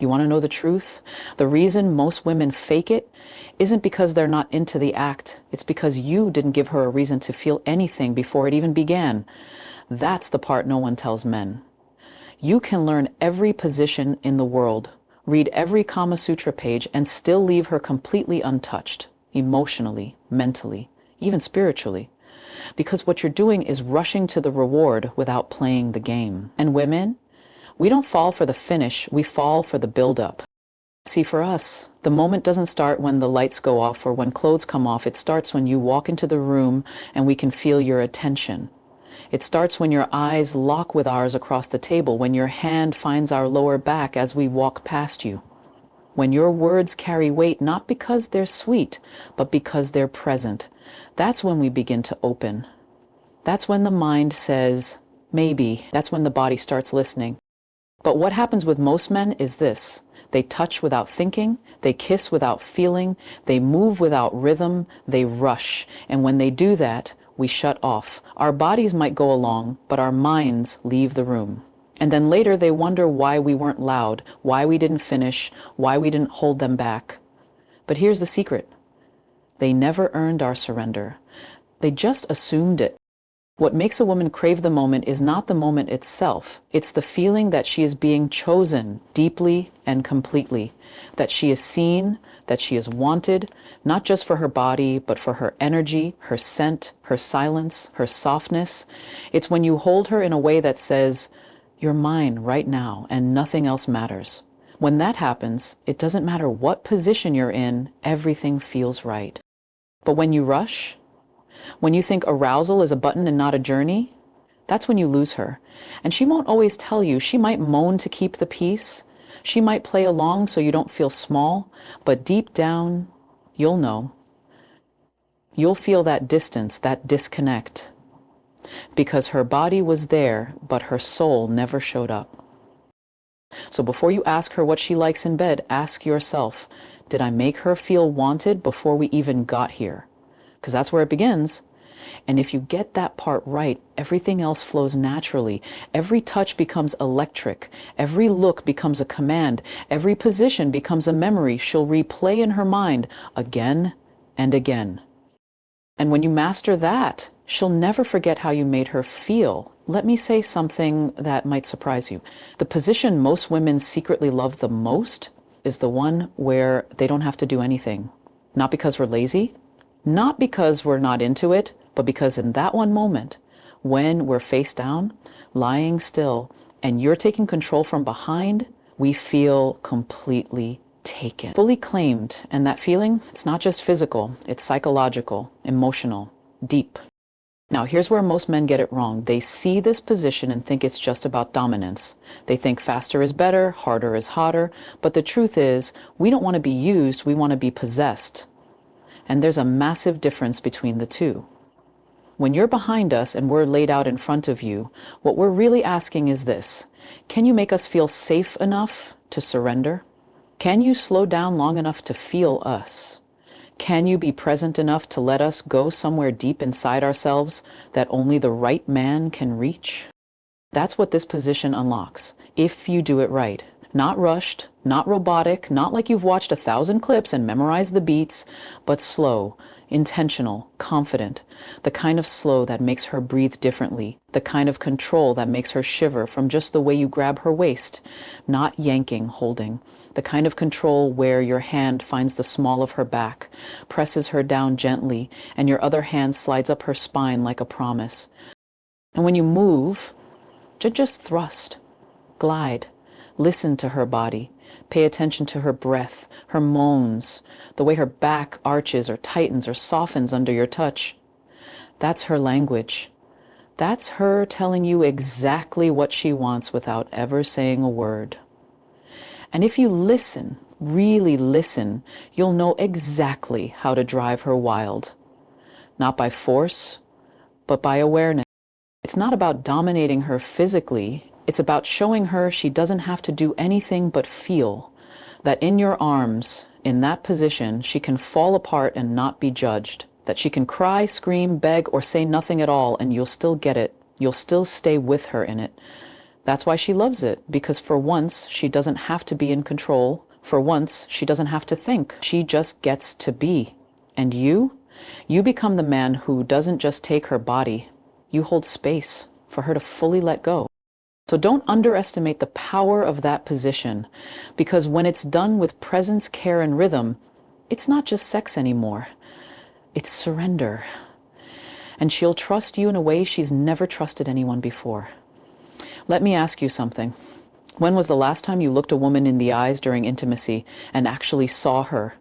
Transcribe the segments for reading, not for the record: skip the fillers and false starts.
You want to know the truth? The reason most women fake it isn't because they're not into the act. It's because you didn't give her a reason to feel anything before it even began. That's the part no one tells men. You can learn every position in the world, read every Kama Sutra page, and still leave her completely untouched, emotionally, mentally, even spiritually. Because what you're doing is rushing to the reward without playing the game. And women, we don't fall for the finish, we fall for the build-up. See, for us, the moment doesn't start when the lights go off or when clothes come off. It starts when you walk into the room and we can feel your attention. It starts when your eyes lock with ours across the table, when your hand finds our lower back as we walk past you. When your words carry weight, not because they're sweet, but because they're present. That's when we begin to open. That's when the mind says, maybe. That's when the body starts listening. But what happens with most men is this. They touch without thinking, they kiss without feeling, they move without rhythm, they rush. And when they do that, we shut off. Our bodies might go along, but our minds leave the room. And then later they wonder why we weren't loud, why we didn't finish, why we didn't hold them back. But here's the secret. They never earned our surrender. They just assumed it. What makes a woman crave the moment is not the moment itself. It's the feeling that she is being chosen deeply and completely, that she is seen, that she is wanted, not just for her body, but for her energy, her scent, her silence, her softness. It's when you hold her in a way that says, "You're mine right now, and nothing else matters." When that happens, it doesn't matter what position you're in, everything feels right. But when you rush, when you think arousal is a button and not a journey, that's when you lose her. And she won't always tell you. She might moan to keep the peace. She might play along so you don't feel small. But deep down, you'll know. You'll feel that distance, that disconnect. Because her body was there, but her soul never showed up. So before you ask her what she likes in bed, ask yourself, did I make her feel wanted before we even got here? Because that's where it begins. And if you get that part right, everything else flows naturally. Every touch becomes electric. Every look becomes a command. Every position becomes a memory she'll replay in her mind again and again. And when you master that, she'll never forget how you made her feel. Let me say something that might surprise you. The position most women secretly love the most is the one where they don't have to do anything. Not because we're lazy, not because we're not into it, but because in that one moment, when we're face down, lying still, and you're taking control from behind, we feel completely taken, fully claimed. And that feeling, it's not just physical, it's psychological, emotional, deep. Now, here's where most men get it wrong. They see this position and think it's just about dominance. They think faster is better, harder is hotter. But the truth is, we don't want to be used, we want to be possessed. And there's a massive difference between the two. When you're behind us and we're laid out in front of you, what we're really asking is this. Can you make us feel safe enough to surrender? Can you slow down long enough to feel us? Can you be present enough to let us go somewhere deep inside ourselves that only the right man can reach? That's what this position unlocks, if you do it right. Not rushed, not robotic, not like you've watched 1,000 clips and memorized the beats, but slow, intentional, confident, the kind of slow that makes her breathe differently, the kind of control that makes her shiver from just the way you grab her waist, not yanking, holding, the kind of control where your hand finds the small of her back, presses her down gently, and your other hand slides up her spine like a promise. And when you move, just thrust, glide. Listen to her body. Pay attention to her breath, her moans, the way her back arches or tightens or softens under your touch. That's her language. That's her telling you exactly what she wants without ever saying a word. And if you listen, really listen, you'll know exactly how to drive her wild. Not by force, but by awareness. It's not about dominating her physically. It's about showing her she doesn't have to do anything but feel, that in your arms, in that position, she can fall apart and not be judged, that she can cry, scream, beg, or say nothing at all, and you'll still get it. You'll still stay with her in it. That's why she loves it, because for once she doesn't have to be in control. For once she doesn't have to think. She just gets to be. And you become the man who doesn't just take her body. You hold space for her to fully let go. So don't underestimate the power of that position, because when it's done with presence, care, and rhythm, it's not just sex anymore. It's surrender. And she'll trust you in a way she's never trusted anyone before. Let me ask you something. When was the last time you looked a woman in the eyes during intimacy and actually saw her?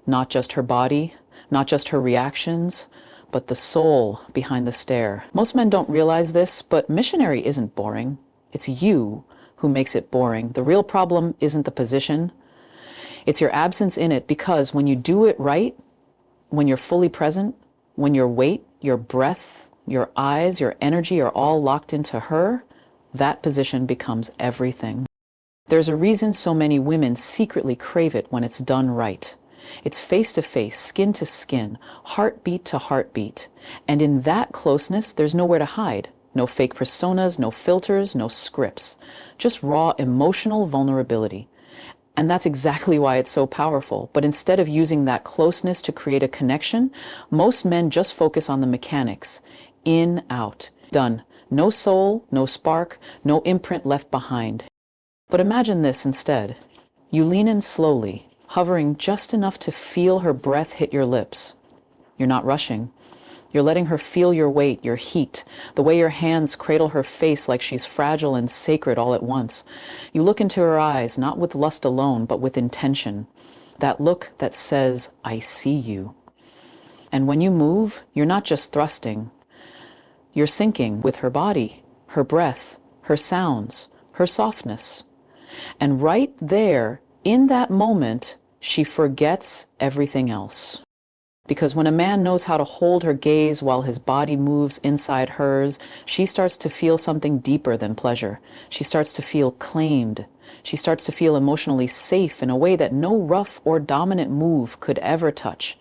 Not just her body, not just her reactions, but the soul behind the stare. Most men don't realize this, but Missionary isn't boring. It's you who makes it boring. The real problem isn't the position. It's your absence in it, because when you do it right, when you're fully present, when your weight, your breath, your eyes, your energy are all locked into her, that position becomes everything. There's a reason so many women secretly crave it when it's done right. It's face to face, skin to skin, heartbeat to heartbeat. And in that closeness, there's nowhere to hide. No fake personas, no filters, no scripts. Just raw emotional vulnerability. And that's exactly why it's so powerful. But instead of using that closeness to create a connection, most men just focus on the mechanics. In, out, done. No soul, no spark, no imprint left behind. But imagine this instead. You lean in slowly, hovering just enough to feel her breath hit your lips. You're not rushing. You're letting her feel your weight, your heat, the way your hands cradle her face like she's fragile and sacred all at once. You look into her eyes, not with lust alone, but with intention. That look that says, I see you. And when you move, you're not just thrusting. You're syncing with her body, her breath, her sounds, her softness. And right there, in that moment, she forgets everything else. Because when a man knows how to hold her gaze while his body moves inside hers, she starts to feel something deeper than pleasure. She starts to feel claimed. She starts to feel emotionally safe in a way that no rough or dominant move could ever touch.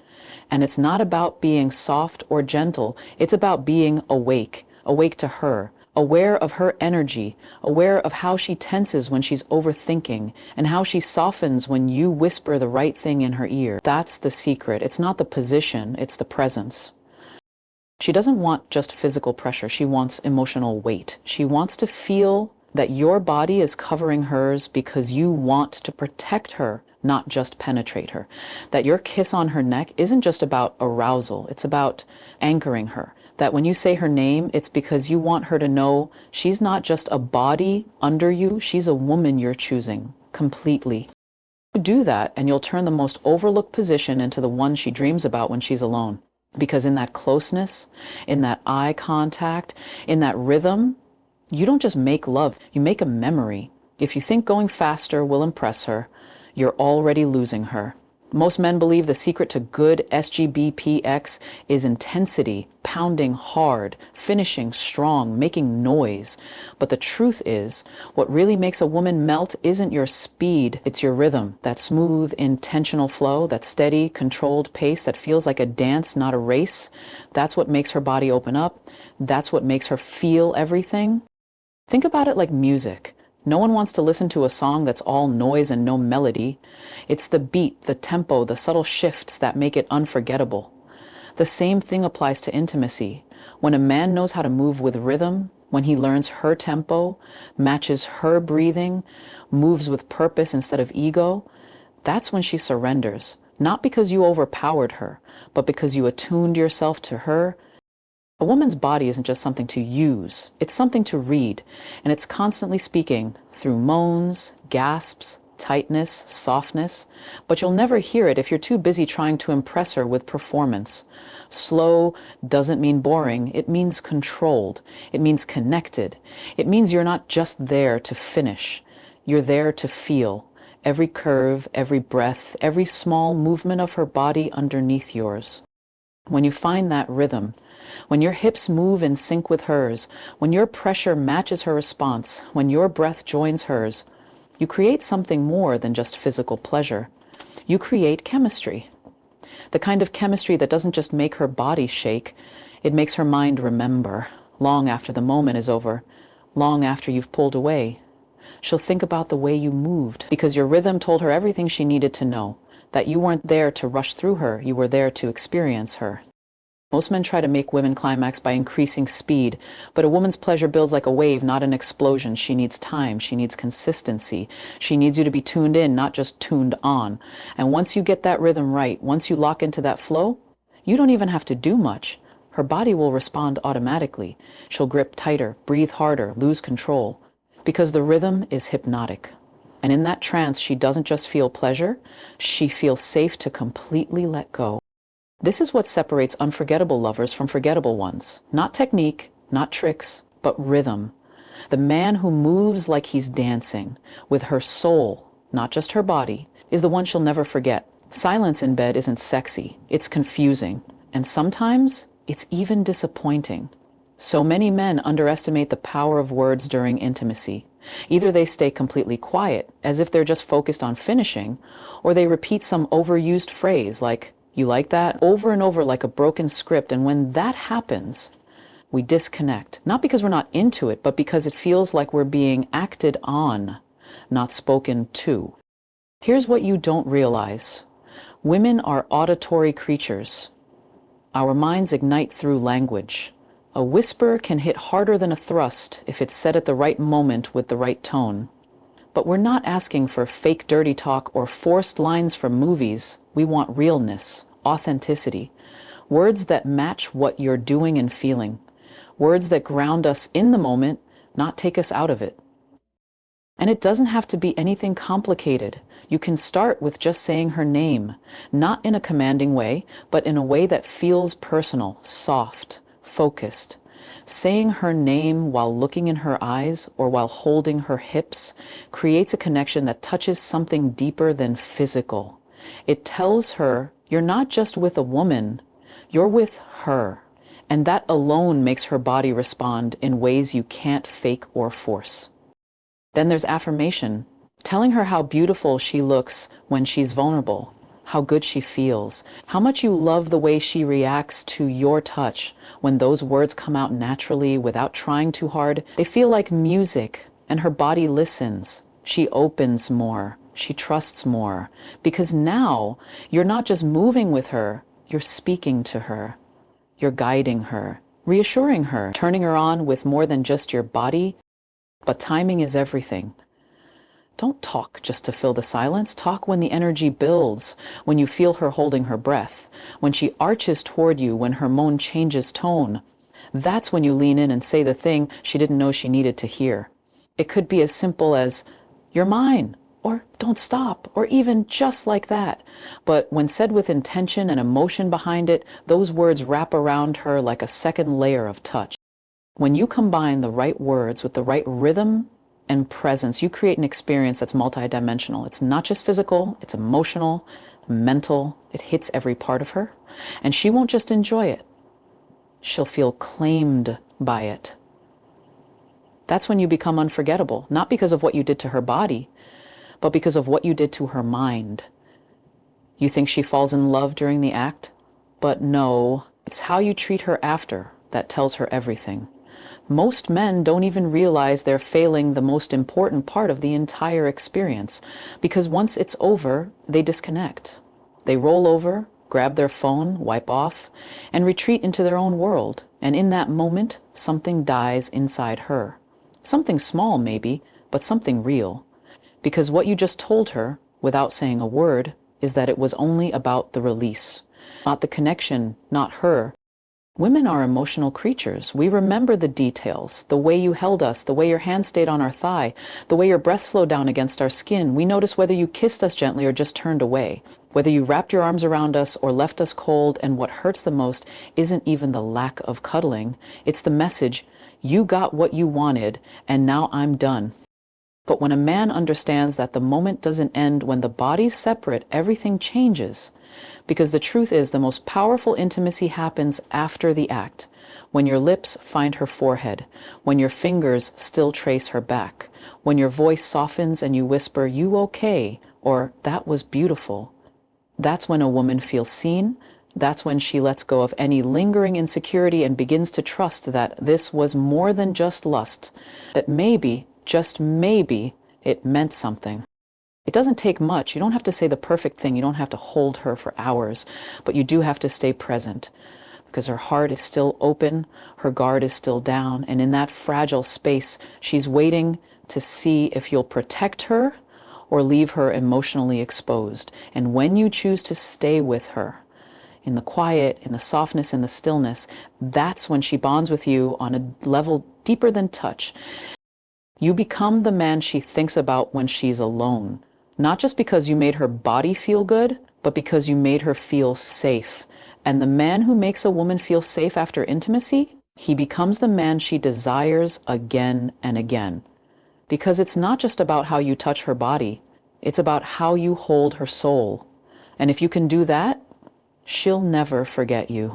And it's not about being soft or gentle. It's about being awake, awake to her, aware of her energy, aware of how she tenses when she's overthinking, and how she softens when you whisper the right thing in her ear. That's the secret. It's not the position, it's the presence. She doesn't want just physical pressure. She wants emotional weight. She wants to feel that your body is covering hers because you want to protect her, not just penetrate her. That your kiss on her neck isn't just about arousal, it's about anchoring her. That when you say her name, it's because you want her to know she's not just a body under you, she's a woman you're choosing, completely. You do that, and you'll turn the most overlooked position into the one she dreams about when she's alone. Because in that closeness, in that eye contact, in that rhythm, you don't just make love, you make a memory. If you think going faster will impress her, you're already losing her. Most men believe the secret to good SGBPX is intensity, pounding hard, finishing strong, making noise. But the truth is, what really makes a woman melt isn't your speed, it's your rhythm. That smooth, intentional flow, that steady, controlled pace that feels like a dance, not a race. That's what makes her body open up. That's what makes her feel everything. Think about it like music. No one wants to listen to a song that's all noise and no melody. It's the beat, the tempo, the subtle shifts that make it unforgettable. The same thing applies to intimacy. When a man knows how to move with rhythm, when he learns her tempo, matches her breathing, moves with purpose instead of ego, that's when she surrenders. Not because you overpowered her, but because you attuned yourself to her. A woman's body isn't just something to use, it's something to read, and it's constantly speaking through moans, gasps, tightness, softness, but you'll never hear it if you're too busy trying to impress her with performance. Slow doesn't mean boring, it means controlled, it means connected, it means you're not just there to finish, you're there to feel. Every curve, every breath, every small movement of her body underneath yours. When you find that rhythm, when your hips move in sync with hers, when your pressure matches her response, when your breath joins hers, you create something more than just physical pleasure. You create chemistry. The kind of chemistry that doesn't just make her body shake, it makes her mind remember, long after the moment is over. long after you've pulled away. She'll think about the way you moved, because your rhythm told her everything she needed to know, that you weren't there to rush through her, you were there to experience her. Most men try to make women climax by increasing speed, but a woman's pleasure builds like a wave, not an explosion. She needs time, she needs consistency. She needs you to be tuned in, not just tuned on. And once you get that rhythm right, once you lock into that flow, you don't even have to do much. Her body will respond automatically. She'll grip tighter, breathe harder, lose control, because the rhythm is hypnotic. And in that trance, she doesn't just feel pleasure, she feels safe to completely let go. This is what separates unforgettable lovers from forgettable ones. Not technique, not tricks, but rhythm. The man who moves like he's dancing, with her soul, not just her body, is the one she'll never forget. Silence in bed isn't sexy, it's confusing, and sometimes it's even disappointing. So many men underestimate the power of words during intimacy. Either they stay completely quiet, as if they're just focused on finishing, or they repeat some overused phrase like, "You like that?" over and over like a broken script. And when that happens, we disconnect. Not because we're not into it, but because it feels like we're being acted on, not spoken to. Here's what you don't realize. Women are auditory creatures. Our minds ignite through language. A whisper can hit harder than a thrust if it's said at the right moment with the right tone. But we're not asking for fake dirty talk or forced lines from movies. We want realness, authenticity, words that match what you're doing and feeling, words that ground us in the moment, not take us out of it. And it doesn't have to be anything complicated. You can start with just saying her name, not in a commanding way, but in a way that feels personal, soft, focused. Saying her name while looking in her eyes or while holding her hips creates a connection that touches something deeper than physical. It tells her you're not just with a woman, you're with her. And that alone makes her body respond in ways you can't fake or force. Then there's affirmation, telling her how beautiful she looks when she's vulnerable, how good she feels, how much you love the way she reacts to your touch. When those words come out naturally without trying too hard, they feel like music, and her body listens. She opens more, she trusts more, because now you're not just moving with her, you're speaking to her. You're guiding her, reassuring her, turning her on with more than just your body. But timing is everything. Don't talk just to fill the silence. Talk when the energy builds, when you feel her holding her breath, when she arches toward you, when her moan changes tone. That's when you lean in and say the thing she didn't know she needed to hear. It could be as simple as, "You're mine," or "Don't stop," or even "Just like that." But when said with intention and emotion behind it, those words wrap around her like a second layer of touch. When you combine the right words with the right rhythm and presence, you create an experience that's multidimensional. It's not just physical, it's emotional, mental. It hits every part of her. And she won't just enjoy it. She'll feel claimed by it. That's when you become unforgettable, not because of what you did to her body, but because of what you did to her mind. You think she falls in love during the act? But no, it's how you treat her after that tells her everything. Most men don't even realize they're failing the most important part of the entire experience, because once it's over, they disconnect. They roll over, grab their phone, wipe off, and retreat into their own world. And in that moment, something dies inside her. Something small, maybe, but something real. Because what you just told her, without saying a word, is that it was only about the release, not the connection, not her. Women are emotional creatures. We remember the details, the way you held us, the way your hand stayed on our thigh, the way your breath slowed down against our skin. We notice whether you kissed us gently or just turned away, whether you wrapped your arms around us or left us cold. And what hurts the most isn't even the lack of cuddling. It's the message, "You got what you wanted, and now I'm done." But when a man understands that the moment doesn't end when the body's separate, everything changes. Because the truth is, the most powerful intimacy happens after the act, when your lips find her forehead, when your fingers still trace her back, when your voice softens and you whisper, "You okay?" or "That was beautiful." That's when a woman feels seen, That's when she lets go of any lingering insecurity and begins to trust that this was more than just lust, that maybe, just maybe, it meant something. It doesn't take much. You don't have to say the perfect thing. You don't have to hold her for hours, but you do have to stay present because her heart is still open, her guard is still down, and in that fragile space, she's waiting to see if you'll protect her or leave her emotionally exposed. And when you choose to stay with her, in the quiet, in the softness, in the stillness, that's when she bonds with you on a level deeper than touch. You become the man she thinks about when she's alone, not just because you made her body feel good, but because you made her feel safe. And the man who makes a woman feel safe after intimacy, he becomes the man she desires again and again. Because it's not just about how you touch her body, it's about how you hold her soul. And if you can do that, she'll never forget you.